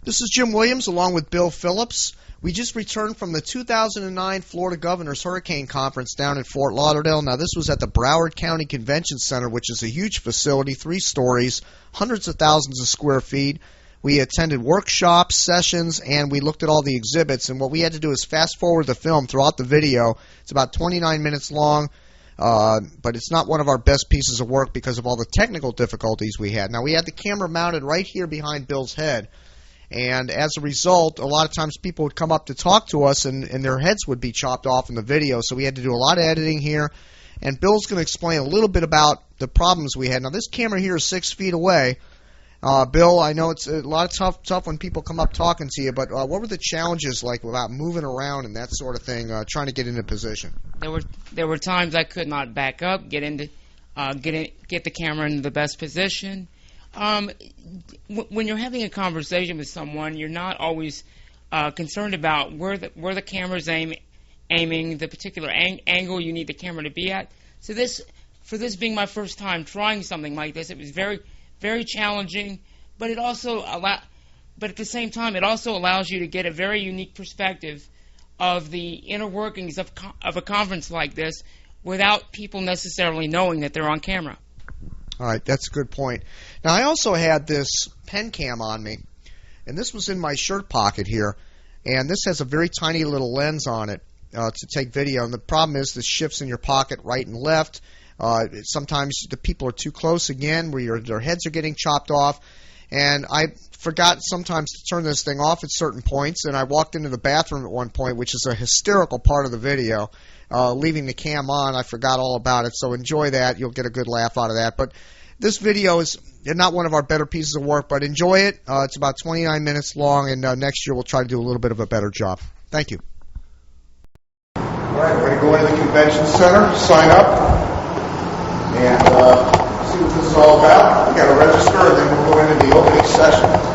This is Jim Williams along with Bill Phillips. We just returned from the 2009 Florida Governor's Hurricane Conference down in Fort Lauderdale. Now, this was at the Broward County Convention Center, which is a huge facility, 3 stories, hundreds of thousands of square feet. We attended workshops, sessions, and we looked at all the exhibits. And what we had to do is fast forward the film throughout the video. It's about 29 minutes long, but it's not one of our best pieces of work because of all the technical difficulties we had. Now, we had the camera mounted right here behind Bill's head. And as a result, a lot of times people would come up to talk to us and their heads would be chopped off in the video. So we had to do a lot of editing here. And Bill's going to explain a little bit about the problems we had. Now, this camera here is 6 feet away. Bill, I know it's a lot of tough when people come up talking to you, but what were the challenges like about moving around and that sort of thing, trying to get into position? There were times I could not back up, get the camera into the best position. When you're having a conversation with someone, you're not always concerned about where the camera's aiming, the particular angle you need the camera to be at. So for this being my first time trying something like this, it was very, very challenging. But at the same time, it also allows you to get a very unique perspective of the inner workings of a conference like this without people necessarily knowing that they're on camera. All right, that's a good point. Now, I also had this pen cam on me, and this was in my shirt pocket here, and this has a very tiny little lens on it to take video, and the problem is this shifts in your pocket right and left. Sometimes the people are too close again, where their heads are getting chopped off, and I forgot sometimes to turn this thing off at certain points, and I walked into the bathroom at one point, which is a hysterical part of the video. Leaving the cam on, I forgot all about it, so enjoy that. You'll get a good laugh out of that. But this video is not one of our better pieces of work, but enjoy it. It's about 29 minutes long, and next year we'll try to do a little bit of a better job. Thank you. All right, we're going to go into the convention center, sign up, and see what this is all about. We've got to register, and then we'll go into the opening session.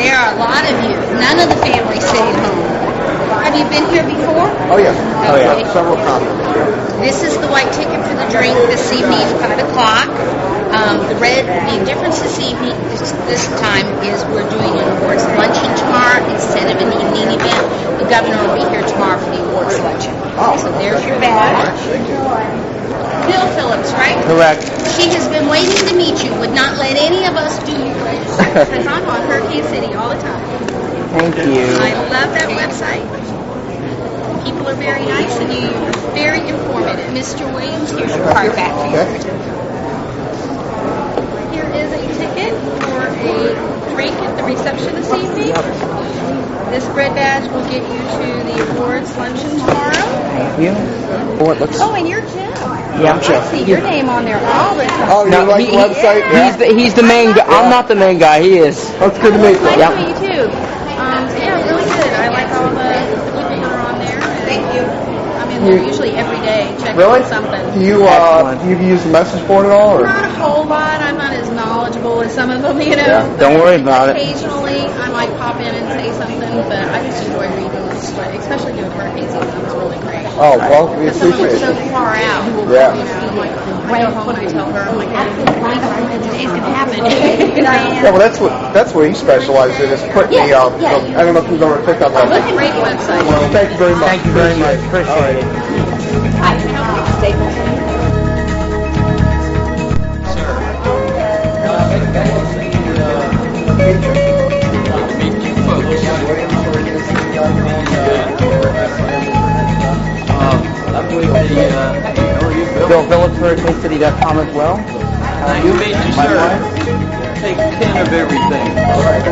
There are a lot of you. None of the family stayed home. Have you been here before? Oh, yeah. Okay. Oh, yeah. Several conferences. This is the white ticket for the drink this evening, 5 o'clock. The difference this time is we're doing an awards luncheon tomorrow instead of an evening event. The governor will be here tomorrow for the awards luncheon. Oh. So there's your badge. Bill Phillips, right? Correct. She has been waiting to meet you, would not let any of us do you because I'm on Hurricane City all the time. Thank you. I love that website. People are very nice and you're very informative. Mr. Williams, here's your card back for you. Here is a ticket for a drink at the reception this evening. This bread badge will get you to the awards luncheon tomorrow. Thank you. Oh, and you're Jim. Yeah, I'm I see your name on there all the time. Oh, you like the website? Yeah. He's the main guy. I'm not the main guy. He is. That's good to meet you. Nice to meet you too. Yeah, really good. I like all the people that are on there. Thank you. I'm in there usually every day checking on something. Do you use the message board at all? Or? Not a whole lot. I'm not as knowledgeable as some of them, you know. Yeah, don't worry about it. Occasionally, I might pop in and say something, but I just enjoy reading this, especially doing hurricane season. It was really great. Oh, well, we Because some of appreciate it's so it. far out. Yeah. You know, like, I go home and I tell her, I'm like, today's going to happen. Yeah, well, that's what he specializes in, is putting the, I don't know if you've ever picked up that. It's a great website. Well, thank you very much. Thank you very much. Appreciate it. I can help you staples. Bill Phillips, HurricaneCity.com as well. Nice to meet you, sir. Take 10 of everything. All right.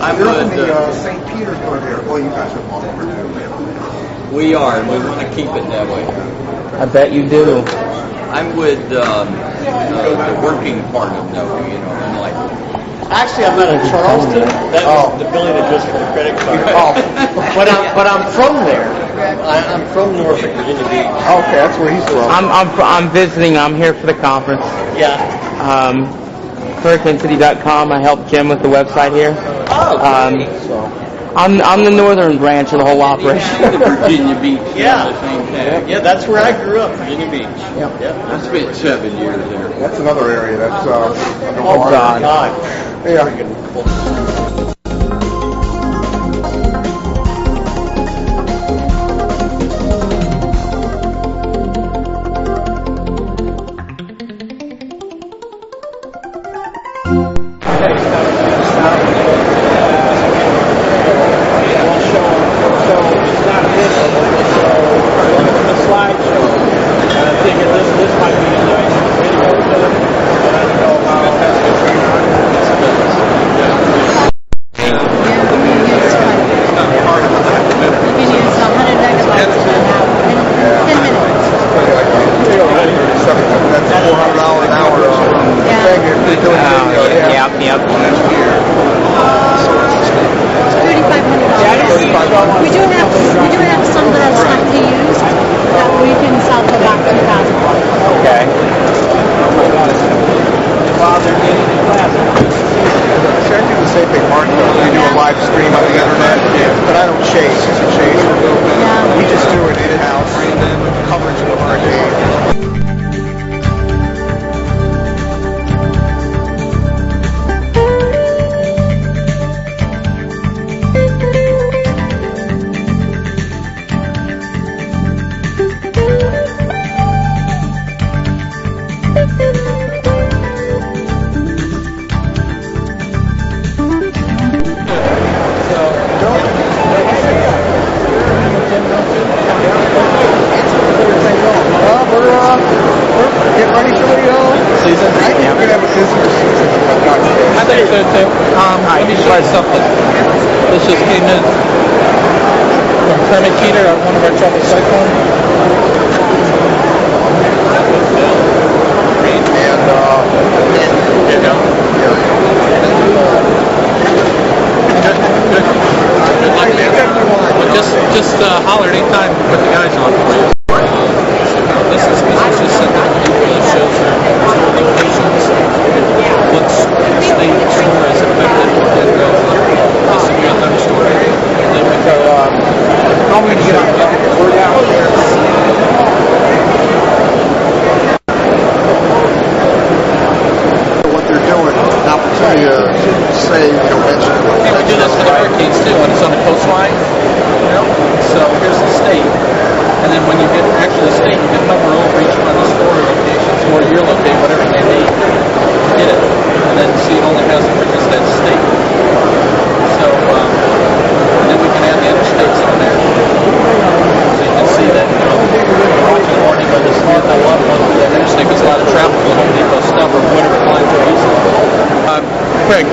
I'm You're in with the St. Petersburg area. Well, you guys are all over too. we are, and we want to keep it that way. I bet you do. I'm with the working part of NOVA, I'm like Actually, I'm not in Charleston. That was the building that goes for the credit card. But I'm from there. I'm from Norfolk, Virginia Beach. Okay, that's where he's from. I'm visiting. I'm here for the conference. Yeah. HurricaneCity.com. I help Jim with the website here. I'm the northern branch of the whole operation. Virginia Beach. Yeah. Yeah, that's where I grew up, Virginia Beach. Yep. I spent 7 years there. That's another area that's Oh, God. Yeah.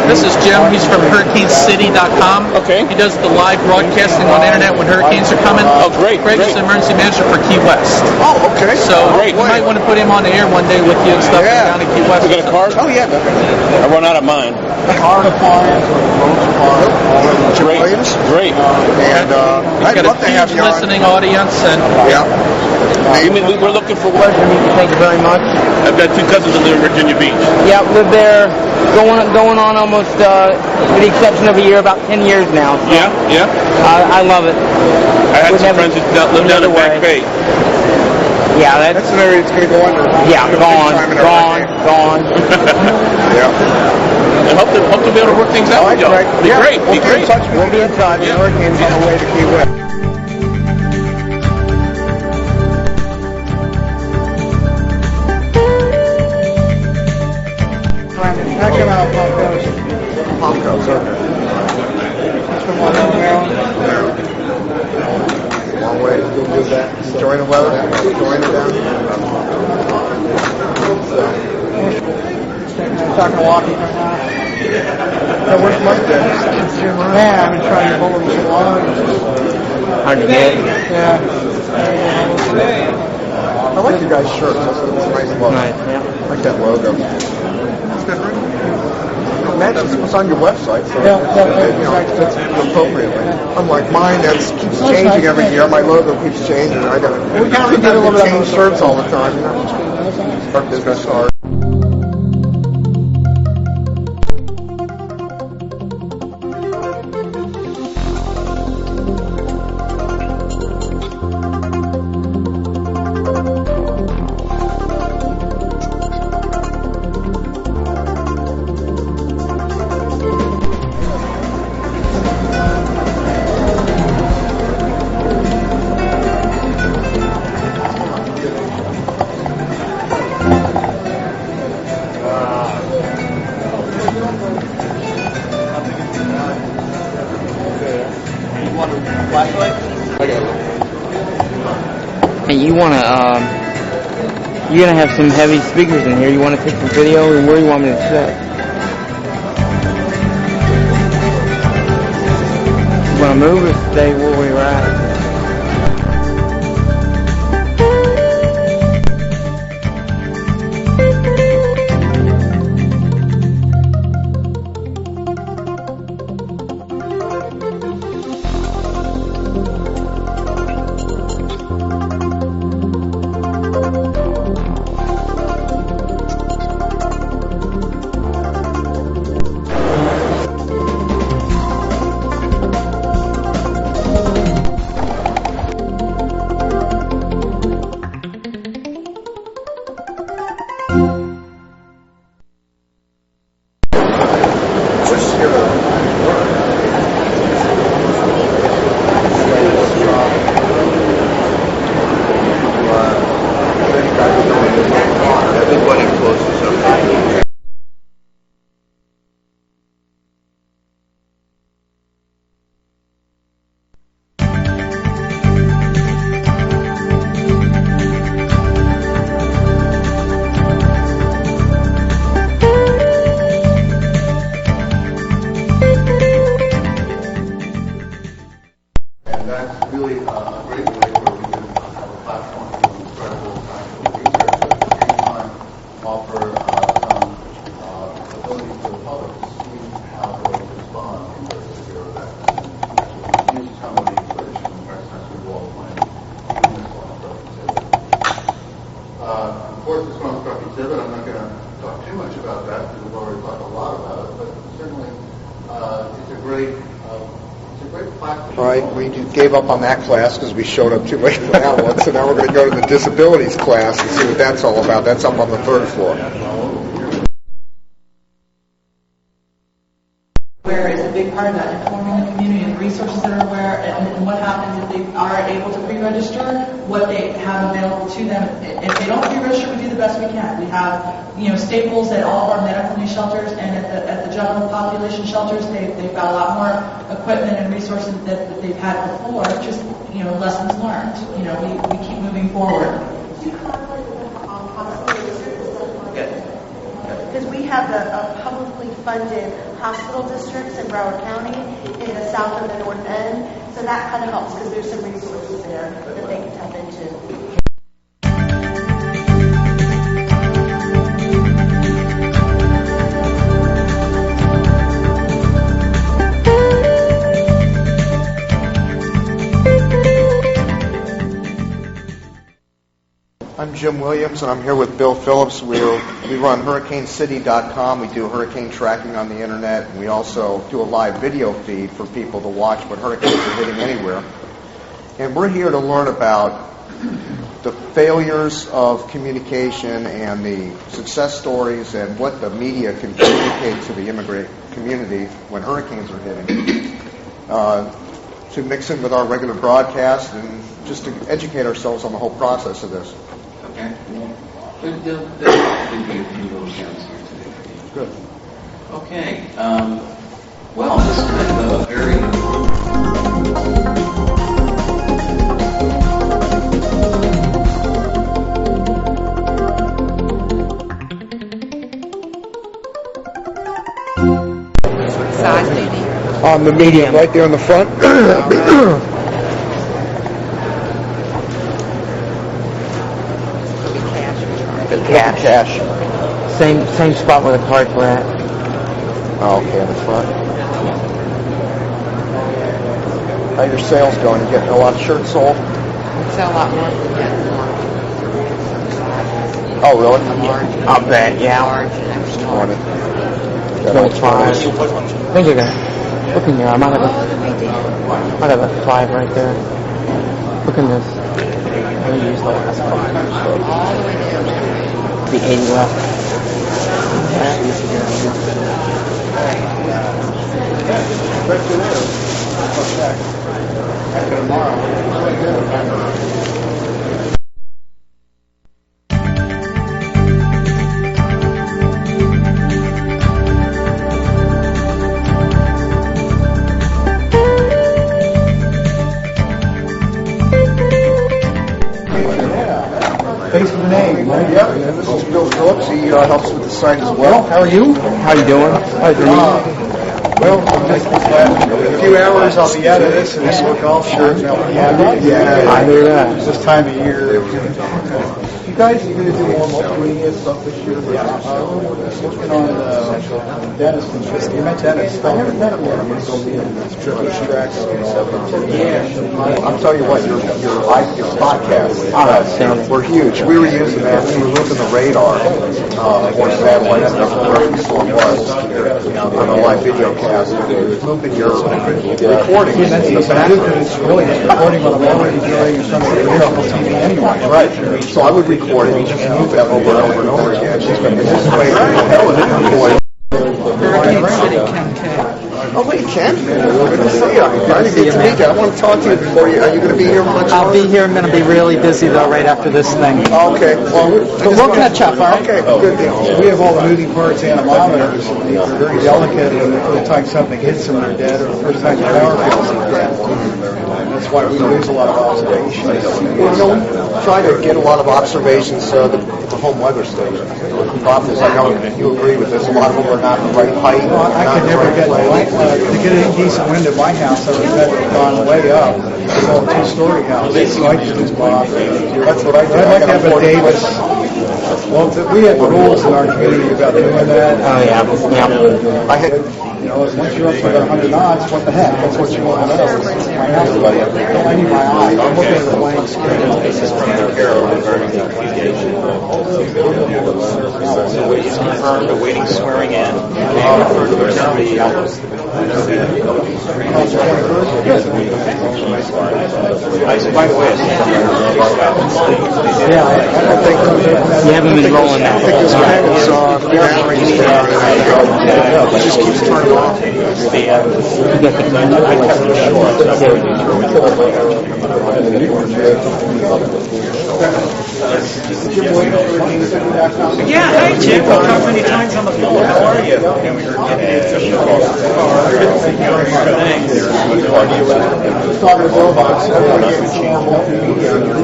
This is Jim. He's from HurricaneCity.com. Okay. He does the live broadcasting on the internet when hurricanes are coming. Oh, great. Craig's the emergency manager for Key West. Oh, okay. So you might want to put him on the air one day with you and stuff down in Key West. You got a card? Oh, yeah. I run out of mine. Card appliance, Great. Great. And I'd love to have you on. Listening audience and We're looking for Pleasure to meet you. Thank you very much. I've got 2 cousins that live in Virginia Beach. Yeah, lived there going on almost, with the exception of a year, about 10 years now. So Yeah. I love it. I had some friends that lived down in Back Bay. Yeah, That's an area that's going to go under. Yeah, gone. Yeah. I hope to be able to work things out with y'all. Be great. We'll be in touch. We'll be in touch. Yeah. Hurricanes on the way to Key West. Check him out, Popcos, okay. Long way to do that. Enjoying the weather, enjoying it down here. Talking to Walkie right now. Yeah, where's Mike then? Man, I've been trying to get hold of him so long. Hard to get. Yeah. I like your guys' shirts. It's a nice logo. Nice, yeah. I like that logo. That's good, right? mentions it's on your website, so it fits appropriately. Unlike mine, that keeps changing every year. My logo keeps changing. I got to change shirts all the time. Our business card. And you're gonna have some heavy speakers in here. You want to take some video, and where do you want me to set? You want to move or stay where we're at? We gave up on that class because we showed up too late for that one. So now we're going to go to the disabilities class and see what that's all about. That's up on the 3rd floor. Where is a big part of that, informing the community and the resources that are aware, and what happens if they are able to pre-register, what they have available to them. If they don't pre-register, we do the best we can. We have, staples at all of our medical needs shelters, and at the general population shelters, they've got a lot more equipment and resources that they've had before. Just lessons learned. We keep moving forward. Because we have the publicly funded hospital districts in Broward County in the south and the north end, so that kind of helps because there's some resources there that they can tap into. I'm Jim Williams, and I'm here with Bill Phillips. We run HurricaneCity.com. We do hurricane tracking on the internet, and we also do a live video feed for people to watch when hurricanes are hitting anywhere. And we're here to learn about the failures of communication and the success stories and what the media can communicate to the immigrant community when hurricanes are hitting. To mix in with our regular broadcast and just to educate ourselves on the whole process of this. Okay. There'll be a few little sounds here today. Good. Okay. Well, this is kind of a very... Size do you need? On the medium, right there in the front. Cash. Same spot where the cards were at. Oh, okay, in the front. How your sales going? You getting a lot of shirts sold? We sell a lot more than that. Oh, really? I'll bet, yeah. Large and extra large. About 5. I think you're gonna look in here. I might have a 5 right there. Look in this. I'm gonna use the last one. The 80 left. After tomorrow. Face with the name, right? Yep, and this is Bill Phillips. He helps with the site as well. How are you? How you doing? Well, in a few hours I'll be out of this and this will golf shirt. Yeah, I hear that. It's this time of year. You guys are going to do more multimedia stuff this year? Yeah. Working on Dennis and Tristan. You met Dennis. I never met him yet. I'm going to go meet him. Yeah. I'll tell you what, your podcast, we're huge. We were using that. We were looping the radar for satellites. That's what the record store was on a live video cast. Looping your recording. That's good because it's really just recording what I'm already doing in front of the TV anyway. Right. So I would record it and just move that over and over and over again. This way, oh, wait, Ken? Good to see you. Good to meet you. I want to talk to you before you. Are you going to be here much I'll longer? be here. I'm going to be really busy, though, right after this thing. Okay. Well, we'll catch up, all right? Okay, good deal. We have all the moving parts anemometers. They're very delicate, and the first time something hits them, they're dead, or the first time the power fails, they're dead. That's why we lose a lot of observations. Well, try to get a lot of observations at the home weather station. The problem is, I know you agree with this, a lot of them are not the right height. Well, I could never get to get a decent wind at my house. I would have had gone way up. It's all a 2-story house, so I just lose my observations. That's what I do. I'd like to have a Davis. Well, we have rules in our community about doing that. Oh, yeah. I had, once you're up to about 100 knots, what the heck? That's what you want to know. My house, I need my eyes. I'm looking at the blank screen. This is from Carolyn regarding the application. So it's confirmed, awaiting swearing in. By the way, I think you haven't been rolling that. I think this pen is batteries down. It just keeps turning off. Yeah, hi Jim. We'll talk many times on the phone. How are you?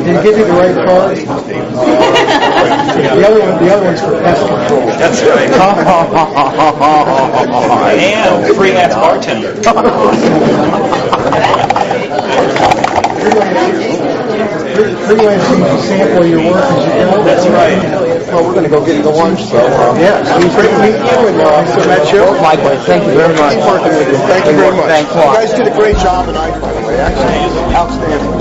Did he give you the right card? The other one's for pest control. That's right. And freelance bartender. Freelance means you sample your work as you go. That's right. Well, we're going to go get you lunch, so yeah. It's great to meet you, and so that's you. Likewise. Thank you very much. keep working with you. Thank you very much. Thanks a You lot. guys did a great job tonight, by the way. Actually, outstanding.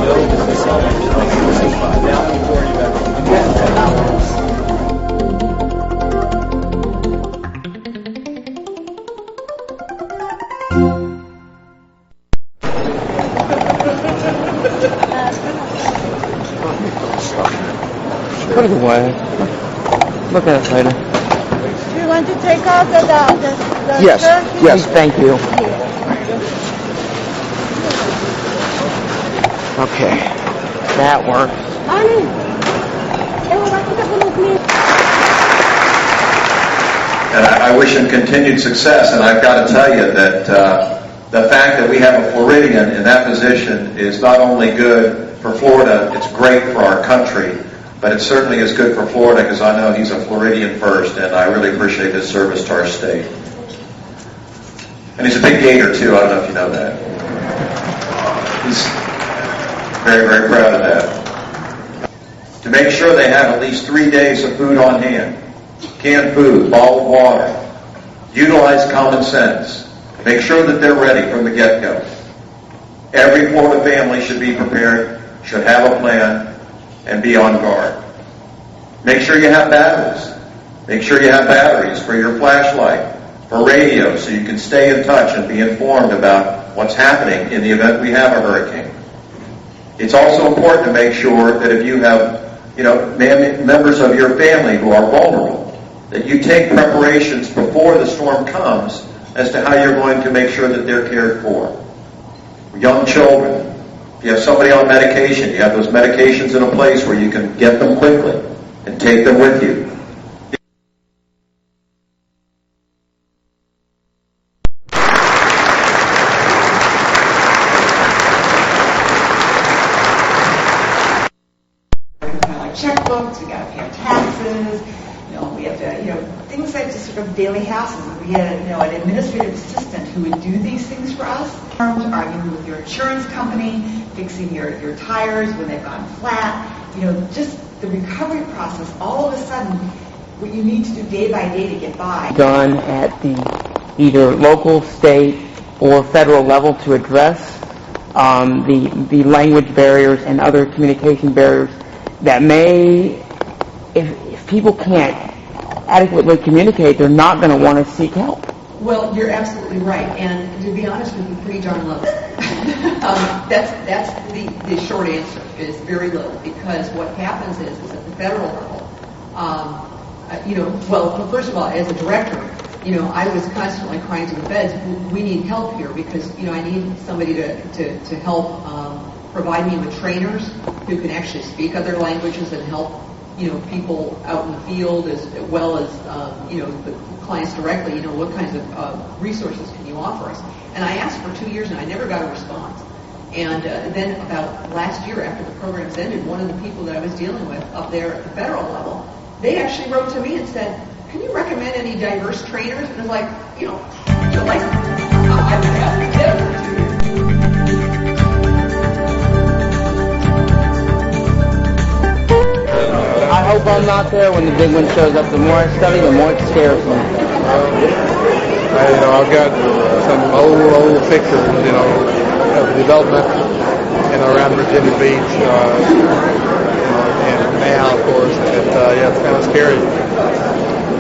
Put it away. Look at it later. Do you want to take out the Yes. turkey? Yes. Thank you. Okay. That works. And I wish him continued success. And I've got to tell you that the fact that we have a Floridian in that position is not only good for Florida, it's great for our country, but it certainly is good for Florida because I know he's a Floridian first, and I really appreciate his service to our state. And he's a big Gator, too. I don't know if you know that. He's very, very proud of that. To make sure they have at least 3 days of food on hand. Canned food, bottled water, Utilize common sense. Make sure that they're ready from the get-go. Every Florida family should be prepared, should have a plan, and be on guard. Make sure you have batteries. Make sure you have batteries for your flashlight, for radio, so you can stay in touch and be informed about what's happening in the event we have a hurricane. It's also important to make sure that if you have, members of your family who are vulnerable, that you take preparations before the storm comes as to how you're going to make sure that they're cared for. Young children, if you have somebody on medication, you have those medications in a place where you can get them quickly and take them with you. Checkbooks, we got to pay our taxes, we have to, things that just sort of daily hassles. We had, an administrative assistant who would do these things for us, arguing with your insurance company, fixing your tires when they've gone flat, just the recovery process. All of a sudden, what you need to do day by day to get by. Done at the either local, state, or federal level to address the language barriers and other communication barriers that may, if people can't adequately communicate, they're not going to want to seek help. Well, you're absolutely right, and to be honest with you, pretty darn little. That's the short answer, is very little, because what happens is at the federal level, well, first of all, as a director, I was constantly crying to the feds, we need help here, because, I need somebody to help provide me with trainers who can actually speak other languages and help, people out in the field as well as, the clients directly, what kinds of resources can you offer us? And I asked for 2 years and I never got a response. And then about last year, after the program's ended, one of the people that I was dealing with up there at the federal level, they actually wrote to me and said, can you recommend any diverse trainers? And I was like, I've been asking them for 2 years. I hope I'm not there when the big one shows up. The more I study, the more it scares me. I've got some old pictures, of the development, around Virginia Beach, and now, of course, it's kind of scary.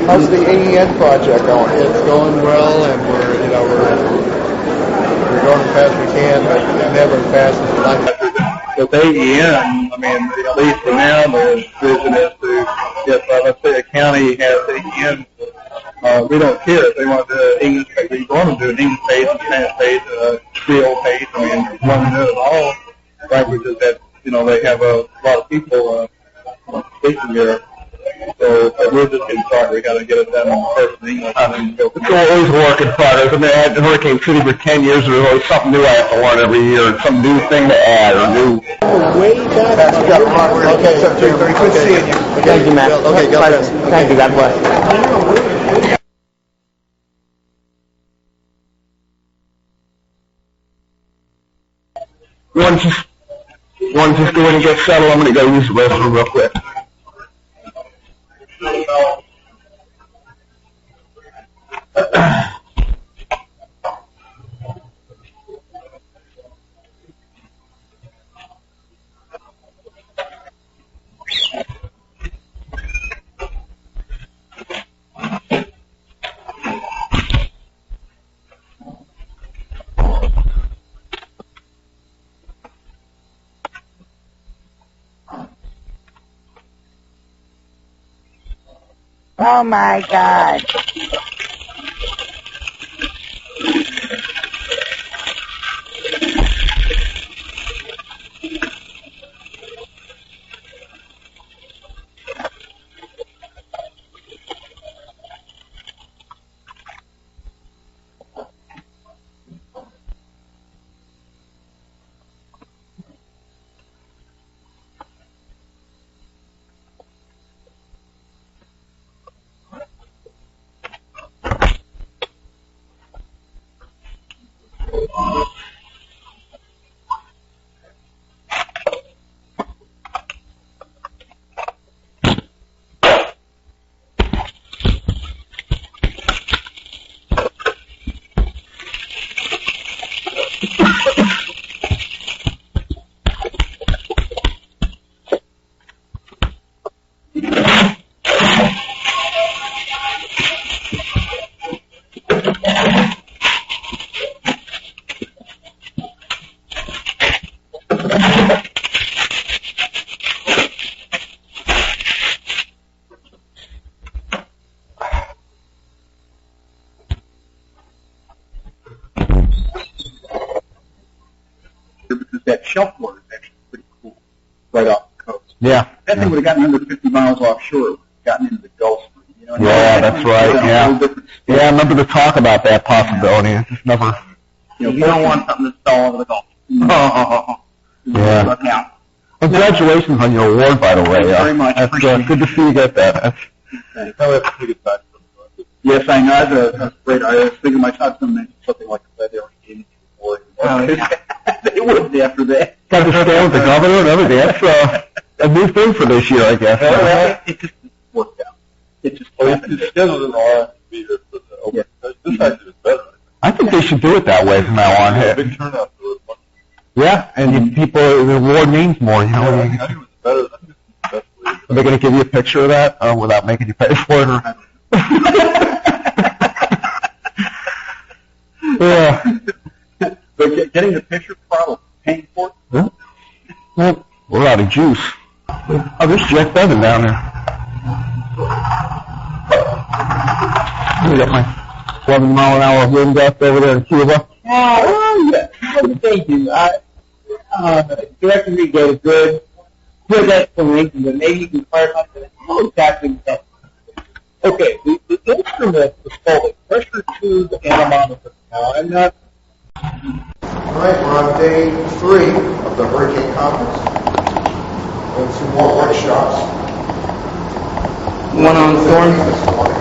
How's the AEN project going? It's going well, and we're going as fast as we can, but never as fast as we'd like. With AEN, at least for now, the vision is to, if let's say a county has AEN, we don't care if they want to do English page. We want to do an English page, a Spanish page, a Creole page. We want to do it all languages that, they have a lot of people speaking here. So we're just getting started. We got to get it done first in English. It's always a work in progress. I had Hurricane City for 10 years. There's always something new I have to learn every year, some new thing to add or new. Way back. Okay, so good seeing you. Thank you, Matt. Okay, God bless. Thank you. God bless. One just go in and get settled. I'm going to go use the restroom real quick. Oh my God. here because that shelf water is actually pretty cool right off the coast. Yeah. That thing would have gotten under 50 miles offshore. It would have gotten into the Gulf Stream. You know, Yeah, that's right. Yeah. Yeah, I remember the talk about that possibility. It just never. You don't want something to stall over the Gulf. Yeah. Look out. Congratulations on your award, by the way. Thanks very much. That's good to see you get that. Yes, I know. That's great. I was thinking myself to mention something like that. They were giving you They would after that. Got to stay with the governor and everything. That's a new thing for this year, I guess. It just worked out. It just happened. It's scheduled in the RFP for the open. This actually is better. I think they should do it that way from now on. Big turnout for it. Yeah, and people, the award means more. You know, I think it's better. Are they going to give you a picture of that without making you pay for it? Or? Yeah. But getting the picture problem, paying for it? Yeah. Well, we're out of juice. Oh, there's Jeff Bevan down there. I got my 11-mile-an-hour wind gust over there in Cuba. Yeah. Thank you. Director Reed gave a good explanation, but maybe you can clarify what exactly that. Okay, the instrument was called a pressure tube anemometer. Now, I'm not. All right, we're on day 3 of the Hurricane Conference. We have 2 more workshops. One on storm. This morning.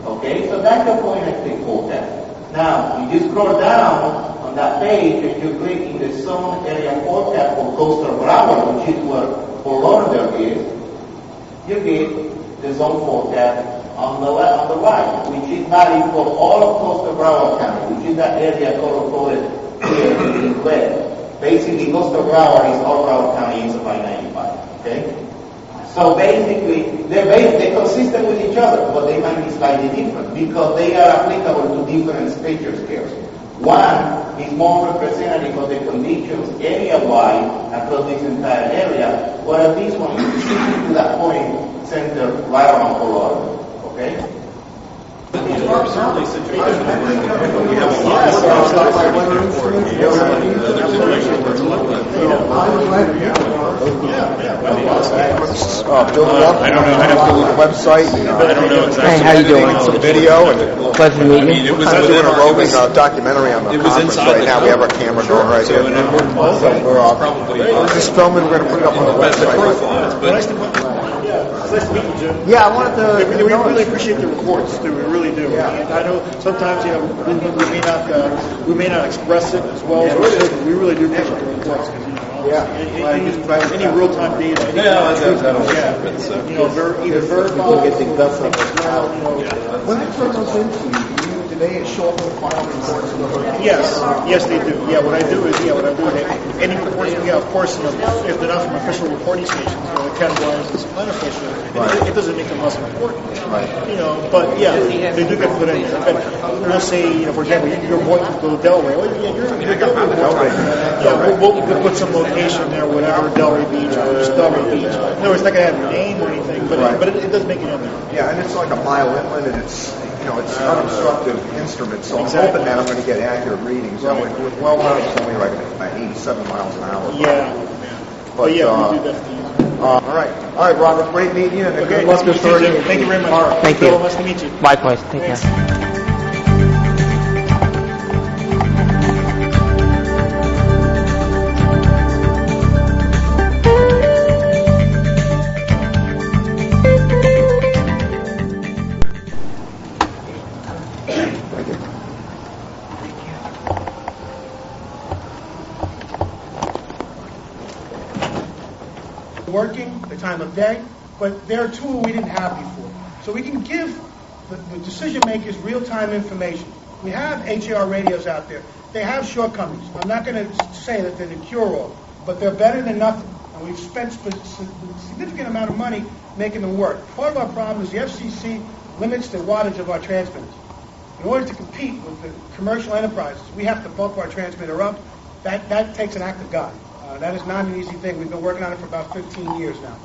Okay, so that's the point I click forecast. Now, you scroll down on that page and you click in the zone area forecast for coastal Broward, which is where Fort Lauderdale is. You get the zone forecast on the left, on the right, which is valid for all of coastal Broward County, which is that area color-coded here in red. Basically, coastal Broward is all Broward County is by 95. Okay. So basically, they're consistent with each other, but they might be slightly different because they are applicable to different stature scales. One is more representative of the conditions area-wide across this entire area, whereas this one is specific to that point centered right around Colorado. Okay? These are certainly situations where we have a lot Building up. I don't know. I have to look at the website. I don't know exactly. Hey, how you doing? Some video and Pleasure to meet you. we're kind of doing a roving documentary on the conference right now. We have our camera going right here. We're just filming. We're going to put it up on the website. Nice to meet you, Jim. Yeah, I wanted to. We really appreciate the reports, too. We really do. Yeah. And I know sometimes, we may not express it as well as we should, but we really do appreciate the reports. Any real-time data. Either verified. When they turn those into do they show up in the final reports of the hurricane? Yes, they do. What I do is any reports we get, of course, if they're not from official reporting stations, they're categorized as unofficial. Right. It doesn't make them less important. Right. But they do get put in there. And we'll say, for example, you're born to Delaware. Well, you're Delaware. Yeah, we'll put some location there, whatever, Delray Beach, or just Delray Beach. In other words, it's not going to have your name or anything, but it does make it in there. Yeah, and it's like a mile inland, and it's it's an unobstructed instrument, so I'm hoping that I'm going to get accurate readings. Right. With well known, it's only like 87 miles an hour. Yeah. But we do that. All right, Robert. Great meeting you. And good luck this Thursday. Thank you very much. Thank you. Nice to meet you. Likewise. Take care. Working, the time of day, but they're a tool we didn't have before. So we can give the decision makers real-time information. We have HAR radios out there. They have shortcomings. I'm not going to say that they're the cure-all, but they're better than nothing. And we've spent a significant amount of money making them work. Part of our problem is the FCC limits the wattage of our transmitters. In order to compete with the commercial enterprises, we have to bump our transmitter up. That takes an act of God. That is not an easy thing. We've been working on it for about 15 years now.